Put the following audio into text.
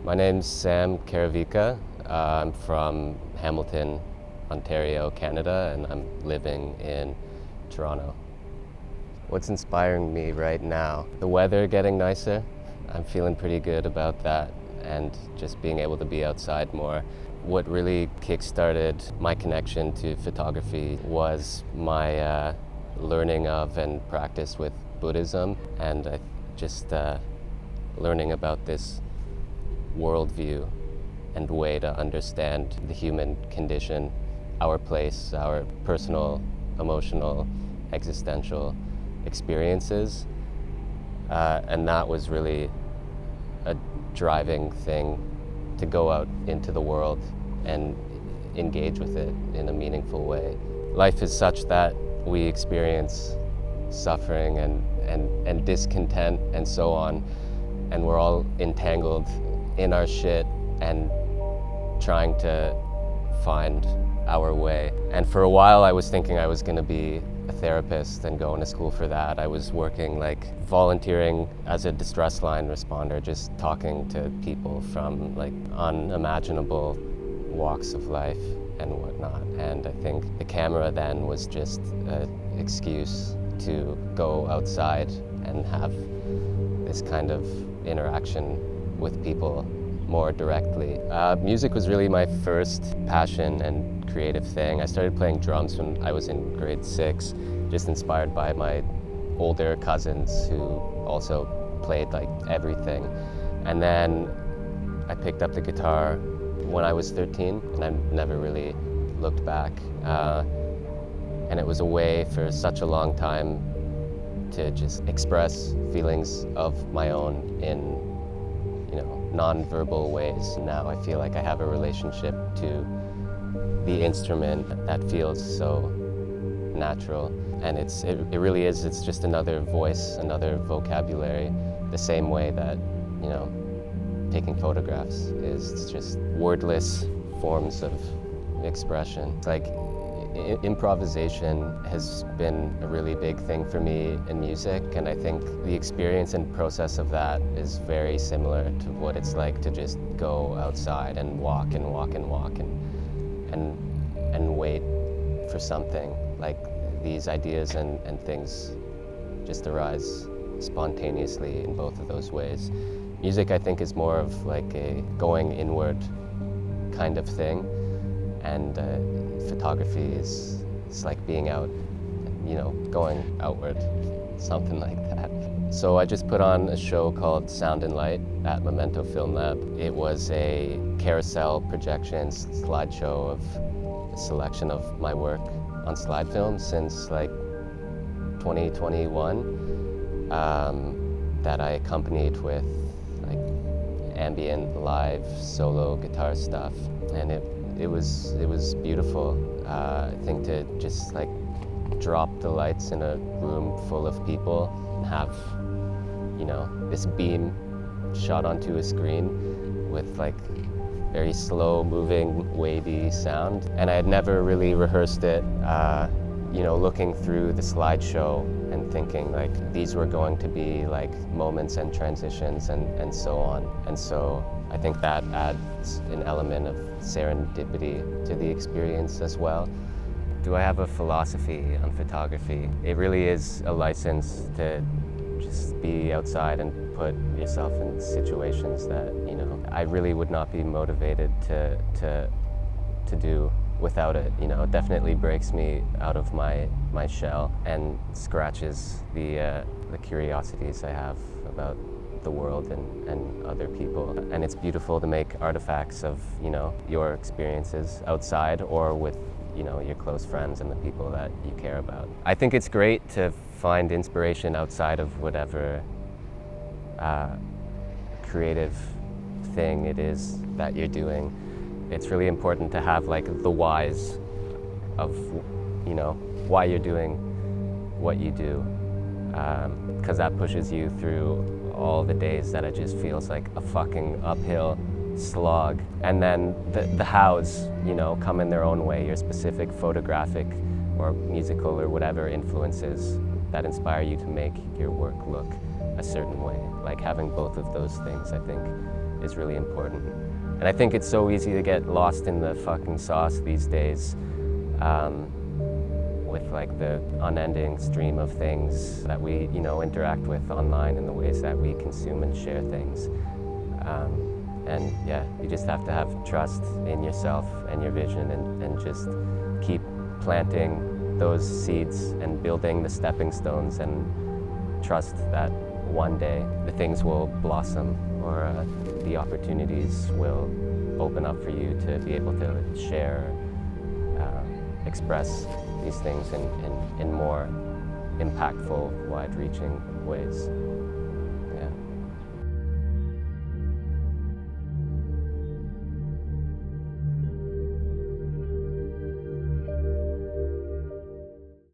My name's Sam Keravica. I'm from Hamilton, Ontario, Canada, and I'm living in Toronto. What's inspiring me right now? The weather getting nicer. I'm feeling pretty good about that, and just being able to be outside more. What really kickstarted my connection to photography was my learning of and practice with Buddhism, and just learning about this worldview and way to understand the human condition, our place, our personal, emotional, existential experiences. And that was really a driving thing to go out into the world and engage with it in a meaningful way. Life is such that we experience suffering and discontent and so on, and we're all entangled in our shit and trying to find our way. And for a while I was thinking I was going to be a therapist and going to school for that. I was working volunteering as a distress line responder, just talking to people from unimaginable walks of life and whatnot. And I think the camera then was just an excuse to go outside and have this kind of interaction with people more directly. Music was really my first passion and creative thing. I started playing drums when I was in grade 6, just inspired by my older cousins who also played everything. And then I picked up the guitar when I was 13, and I never really looked back. And it was a way for such a long time to just express feelings of my own in non-verbal ways. Now I feel like I have a relationship to the instrument that feels so natural, and it really is. It's just another voice, another vocabulary, the same way that taking photographs is just wordless forms of expression. It's like improvisation has been a really big thing for me in music, and I think the experience and process of that is very similar to what it's like to just go outside and walk and walk and walk and wait for something. Like these ideas and things just arise spontaneously in both of those ways. Music, I think, is more of like a going inward kind of thing, and photography is like being out, going outward, something like that. So I just put on a show called Sound and Light at Memento Film Lab. It was a carousel projection slideshow of a selection of my work on slide film since 2021, that I accompanied with ambient live solo guitar stuff, and it was beautiful. I think to just drop the lights in a room full of people and have this beam shot onto a screen with very slow moving wavy sound, and I had never really rehearsed it, looking through the slideshow and thinking these were going to be moments and transitions and so on. And so I think that adds an element of serendipity to the experience as well. Do I have a philosophy on photography? It really is a license to just be outside and put yourself in situations that I really would not be motivated to do without it. It definitely breaks me out of my shell and scratches the curiosities I have about the world and other people. And it's beautiful to make artifacts of your experiences outside or with your close friends and the people that you care about. I think it's great to find inspiration outside of whatever creative thing it is that you're doing. It's really important to have the whys of why you're doing what you do, because that pushes you through all the days that it just feels like a fucking uphill slog. And then the hows, come in their own way, your specific photographic or musical or whatever influences that inspire you to make your work look a certain way. Having both of those things, I think, is really important. And I think it's so easy to get lost in the fucking sauce these days, with like the unending stream of things that we, interact with online and the ways that we consume and share things. And yeah, you just have to have trust in yourself and your vision, and just keep planting those seeds and building the stepping stones, and trust that one day the things will blossom, or the opportunities will open up for you to be able to share, express these things in more impactful, wide-reaching ways.